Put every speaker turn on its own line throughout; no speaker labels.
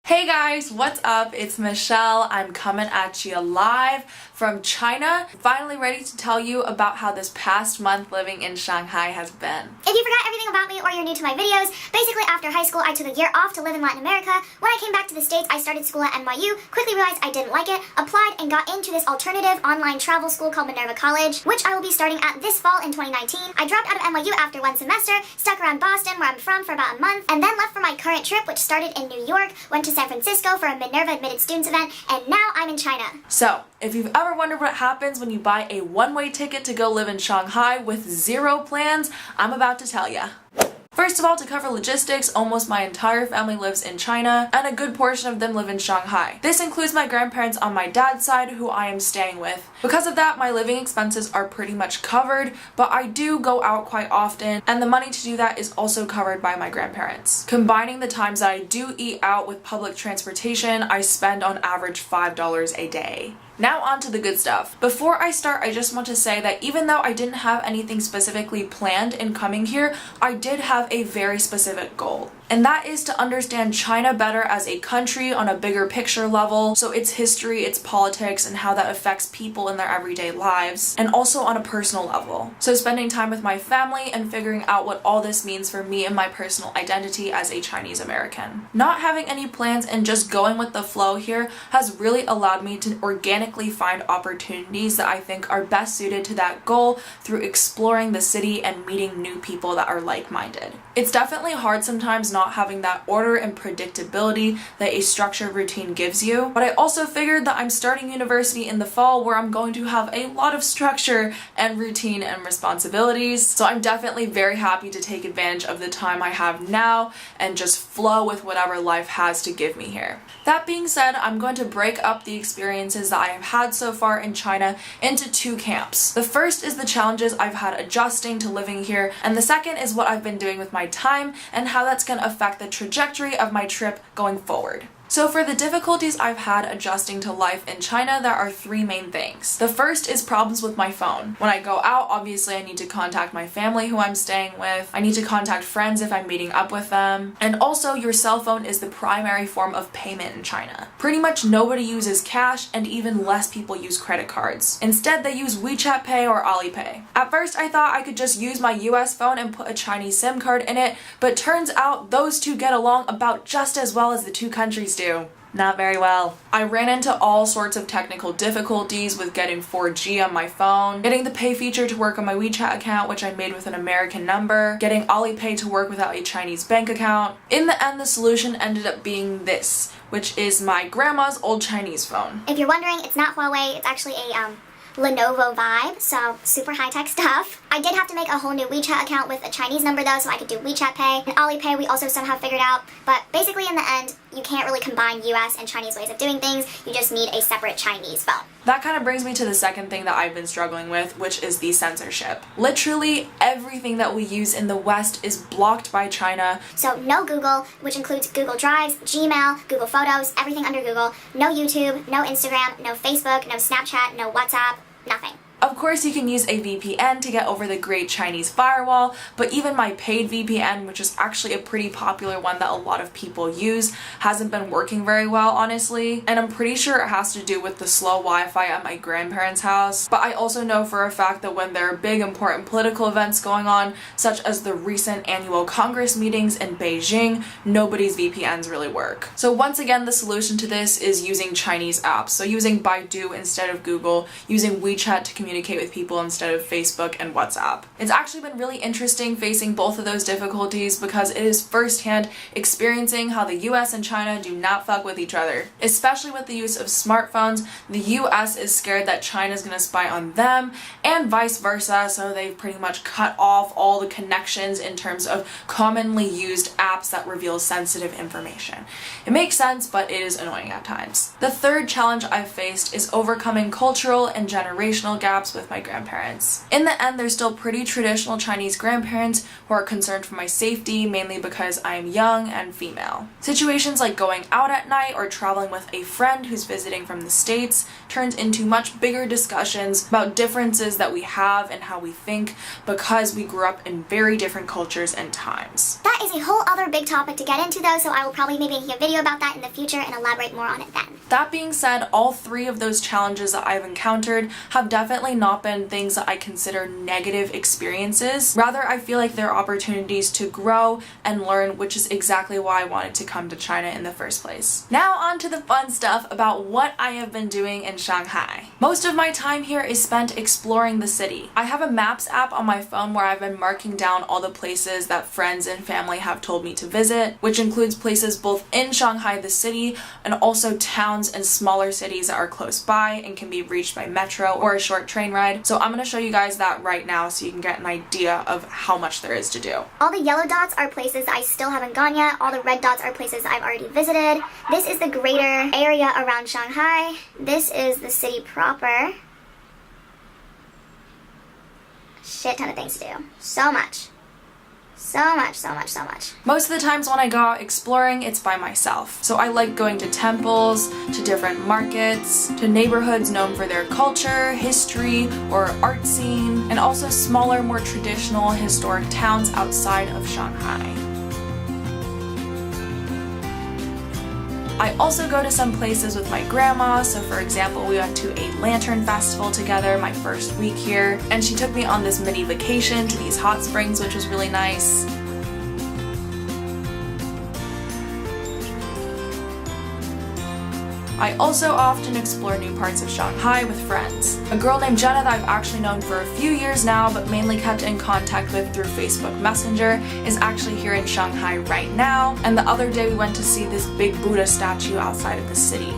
Hey guys, what's up? It's Michelle. I'm coming at you live from China. Finally ready to tell you about how this past month living in Shanghai has been.
If you forgot everything about me or you're new to my videos, basically after high school I took a year off to live in Latin America. When I came back to the States, I started school at NYU, quickly realized I didn't like it, applied and got into this alternative online travel school called Minerva College, which I will be starting at this fall in 2019. I dropped out of NYU after one semester, stuck around Boston where I'm from for about a month, and then left for my current trip, which started in New York, went to San Francisco for a Minerva Admitted Students event, and now I'm in China.
So, if you've ever wondered what happens when you buy a one-way ticket to go live in Shanghai with zero plans, I'm about to tell ya. First of all, to cover logistics, almost my entire family lives in China, and a good portion of them live in Shanghai. This includes my grandparents on my dad's side, who I am staying with. Because of that, my living expenses are pretty much covered, but I do go out quite often, and the money to do that is also covered by my grandparents. Combining the times that I do eat out with public transportation, I spend on average $5 a day. Now on to the good stuff. Before I start, I just want to say that even though I didn't have anything specifically planned in coming here, I did have a very specific goal. And that is to understand China better as a country on a bigger picture level, so its history, its politics, and how that affects people in their everyday lives, and also on a personal level. So spending time with my family and figuring out what all this means for me and my personal identity as a Chinese American. Not having any plans and just going with the flow here has really allowed me to organically find opportunities that I think are best suited to that goal through exploring the city and meeting new people that are like-minded. It's definitely hard sometimes not having that order and predictability that a structured routine gives you, but I also figured that I'm starting university in the fall where I'm going to have a lot of structure and routine and responsibilities, so I'm definitely very happy to take advantage of the time I have now and just flow with whatever life has to give me here. That being said, I'm going to break up the experiences that I have had so far in China into two camps. The first is the challenges I've had adjusting to living here, and the second is what I've been doing with my time and how that's going to affect the trajectory of my trip going forward. So for the difficulties I've had adjusting to life in China, there are three main things. The first is problems with my phone. When I go out, obviously I need to contact my family who I'm staying with. I need to contact friends if I'm meeting up with them. And also, your cell phone is the primary form of payment in China. Pretty much nobody uses cash, and even less people use credit cards. Instead, they use WeChat Pay or Alipay. At first, I thought I could just use my US phone and put a Chinese SIM card in it, but turns out those two get along about just as well as the two countries do. Not very well. I ran into all sorts of technical difficulties with getting 4G on my phone, getting the pay feature to work on my WeChat account, which I made with an American number, getting Alipay to work without a Chinese bank account. In the end, the solution ended up being this, which is my grandma's old Chinese phone.
If you're wondering, it's not Huawei, it's actually a Lenovo Vibe, so super high-tech stuff. I did have to make a whole new WeChat account with a Chinese number though, so I could do WeChat Pay. And Alipay we also somehow figured out, but basically in the end, you can't really combine US and Chinese ways of doing things, you just need a separate Chinese phone.
That kind of brings me to the second thing that I've been struggling with, which is the censorship. Literally everything that we use in the West is blocked by China.
So no Google, which includes Google Drives, Gmail, Google Photos, everything under Google. No YouTube, no Instagram, no Facebook, no Snapchat, no WhatsApp, nothing.
Of course, you can use a VPN to get over the Great Chinese Firewall, but even my paid VPN, which is actually a pretty popular one that a lot of people use, hasn't been working very well, honestly. And I'm pretty sure it has to do with the slow Wi-Fi at my grandparents' house. But I also know for a fact that when there are big important political events going on, such as the recent annual Congress meetings in Beijing, nobody's VPNs really work. So once again, the solution to this is using Chinese apps. So using Baidu instead of Google, using WeChat to communicate with people instead of Facebook and WhatsApp. It's actually been really interesting facing both of those difficulties because it is firsthand experiencing how the US and China do not fuck with each other. Especially with the use of smartphones, the US is scared that China's gonna spy on them and vice versa, so they've pretty much cut off all the connections in terms of commonly used apps that reveal sensitive information. It makes sense, but it is annoying at times. The third challenge I've faced is overcoming cultural and generational gaps apps with my grandparents. In the end, they're still pretty traditional Chinese grandparents who are concerned for my safety, mainly because I am young and female. Situations like going out at night or traveling with a friend who's visiting from the States turns into much bigger discussions about differences that we have and how we think because we grew up in very different cultures and times.
That is a whole other big topic to get into though, so I will probably maybe make a video about that in the future and elaborate more on it then.
That being said, all three of those challenges that I've encountered have definitely not been things that I consider negative experiences. Rather, I feel like they're opportunities to grow and learn, which is exactly why I wanted to come to China in the first place. Now on to the fun stuff about what I have been doing in Shanghai. Most of my time here is spent exploring the city. I have a maps app on my phone where I've been marking down all the places that friends and family have told me to visit, which includes places both in Shanghai, the city, and also towns and smaller cities that are close by and can be reached by metro or a short train ride. So I'm going to show you guys that right now so you can get an idea of how much there is to do.
All the yellow dots are places I still haven't gone yet. All the red dots are places I've already visited. This is the greater area around Shanghai. This is the city proper. Shit ton of things to do. So much. So much.
Most of the times when I go out exploring, it's by myself. So I like going to temples, to different markets, to neighborhoods known for their culture, history, or art scene, and also smaller, more traditional historic towns outside of Shanghai. I also go to some places with my grandma, so for example, we went to a lantern festival together my first week here, and she took me on this mini vacation to these hot springs, which was really nice. I also often explore new parts of Shanghai with friends. A girl named Jenna that I've actually known for a few years now but mainly kept in contact with through Facebook Messenger is actually here in Shanghai right now, and the other day we went to see this big Buddha statue outside of the city.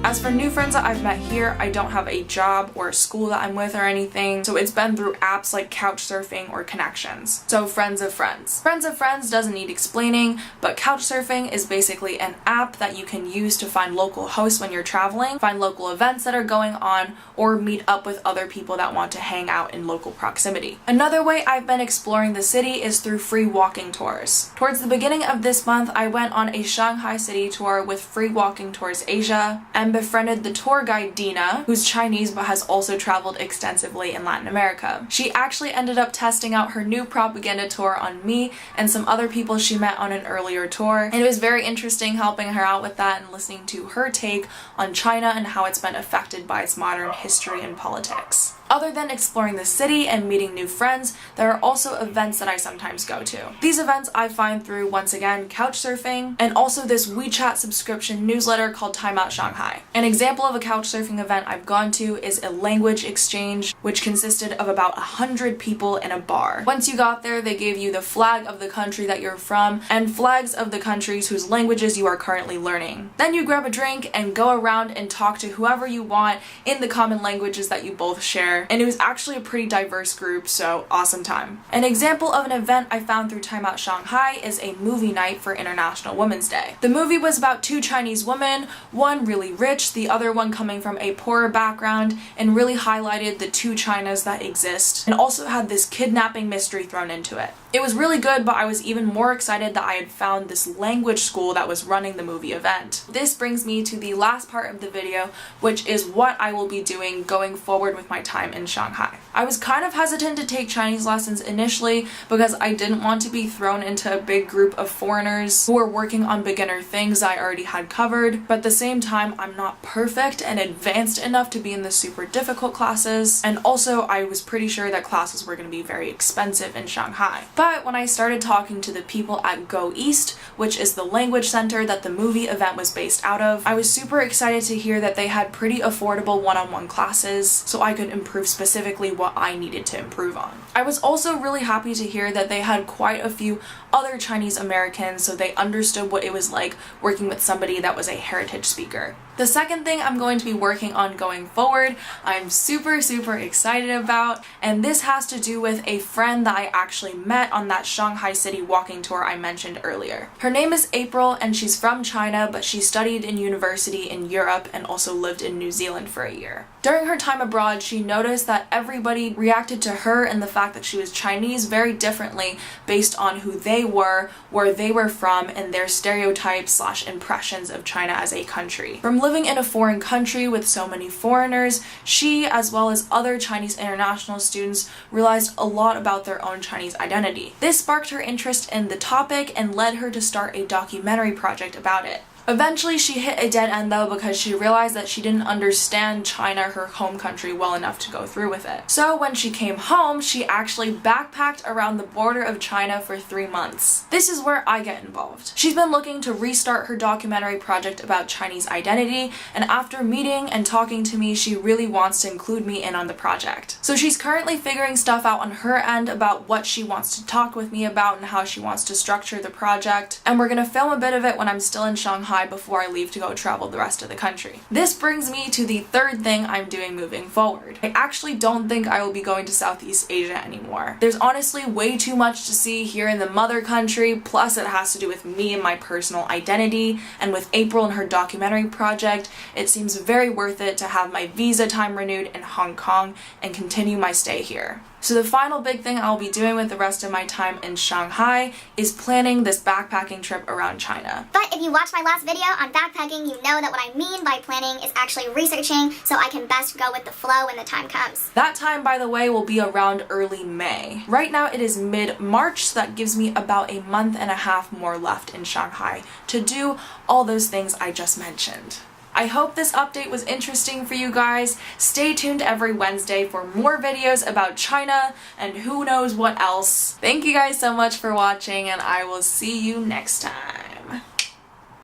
As for new friends that I've met here, I don't have a job or a school that I'm with or anything, so it's been through apps like Couchsurfing or Connections. So friends of friends. Friends of friends doesn't need explaining, but Couchsurfing is basically an app that you can use to find local hosts when you're traveling, find local events that are going on, or meet up with other people that want to hang out in local proximity. Another way I've been exploring the city is through free walking tours. Towards the beginning of this month, I went on a Shanghai city tour with Free Walking Tours Asia, and befriended the tour guide Dina, who's Chinese but has also traveled extensively in Latin America. She actually ended up testing out her new propaganda tour on me and some other people she met on an earlier tour, and it was very interesting helping her out with that and listening to her take on China and how it's been affected by its modern history and politics. Other than exploring the city and meeting new friends, there are also events that I sometimes go to. These events I find through, once again, Couchsurfing, and also this WeChat subscription newsletter called Time Out Shanghai. An example of a Couchsurfing event I've gone to is a language exchange, which consisted of about 100 people in a bar. Once you got there, they gave you the flag of the country that you're from, and flags of the countries whose languages you are currently learning. Then you grab a drink and go around and talk to whoever you want in the common languages that you both share. And it was actually a pretty diverse group, so awesome time. An example of an event I found through Time Out Shanghai is a movie night for International Women's Day. The movie was about two Chinese women, one really rich, the other one coming from a poorer background, and really highlighted the two Chinas that exist, and also had this kidnapping mystery thrown into it. It was really good, but I was even more excited that I had found this language school that was running the movie event. This brings me to the last part of the video, which is what I will be doing going forward with my time in Shanghai. I was kind of hesitant to take Chinese lessons initially because I didn't want to be thrown into a big group of foreigners who were working on beginner things I already had covered, but at the same time I'm not perfect and advanced enough to be in the super difficult classes, and also I was pretty sure that classes were going to be very expensive in Shanghai. But when I started talking to the people at Go East, which is the language center that the movie event was based out of, I was super excited to hear that they had pretty affordable one-on-one classes so I could improve specifically what I needed to improve on. I was also really happy to hear that they had quite a few other Chinese Americans, so they understood what it was like working with somebody that was a heritage speaker. The second thing I'm going to be working on going forward, I'm super excited about, and this has to do with a friend that I actually met on that Shanghai city walking tour I mentioned earlier. Her name is April, and she's from China, but she studied in university in Europe and also lived in New Zealand for a year. During her time abroad, she noticed that everybody reacted to her and the fact that she was Chinese very differently based on who they were, where they were from, and their stereotypes/impressions of China as a country. From living in a foreign country with so many foreigners, she, as well as other Chinese international students, realized a lot about their own Chinese identity. This sparked her interest in the topic and led her to start a documentary project about it. Eventually, she hit a dead end though because she realized that she didn't understand China, her home country, well enough to go through with it. So when she came home, she actually backpacked around the border of China for 3 months. This is where I get involved. She's been looking to restart her documentary project about Chinese identity, and after meeting and talking to me, she really wants to include me in on the project. So she's currently figuring stuff out on her end about what she wants to talk with me about and how she wants to structure the project, and we're gonna film a bit of it when I'm still in Shanghai before I leave to go travel the rest of the country. This brings me to the third thing I'm doing moving forward. I actually don't think I will be going to Southeast Asia anymore. There's honestly way too much to see here in the mother country, plus it has to do with me and my personal identity, and with April and her documentary project, it seems very worth it to have my visa time renewed in Hong Kong and continue my stay here. So the final big thing I'll be doing with the rest of my time in Shanghai is planning this backpacking trip around China.
But if you watched my last video on backpacking, you know that what I mean by planning is actually researching so I can best go with the flow when the time comes.
That time, by the way, will be around early May. Right now it is mid-March, so that gives me about a month and a half more left in Shanghai to do all those things I just mentioned. I hope this update was interesting for you guys. Stay tuned every Wednesday for more videos about China and who knows what else. Thank you guys so much for watching, and I will see you next time.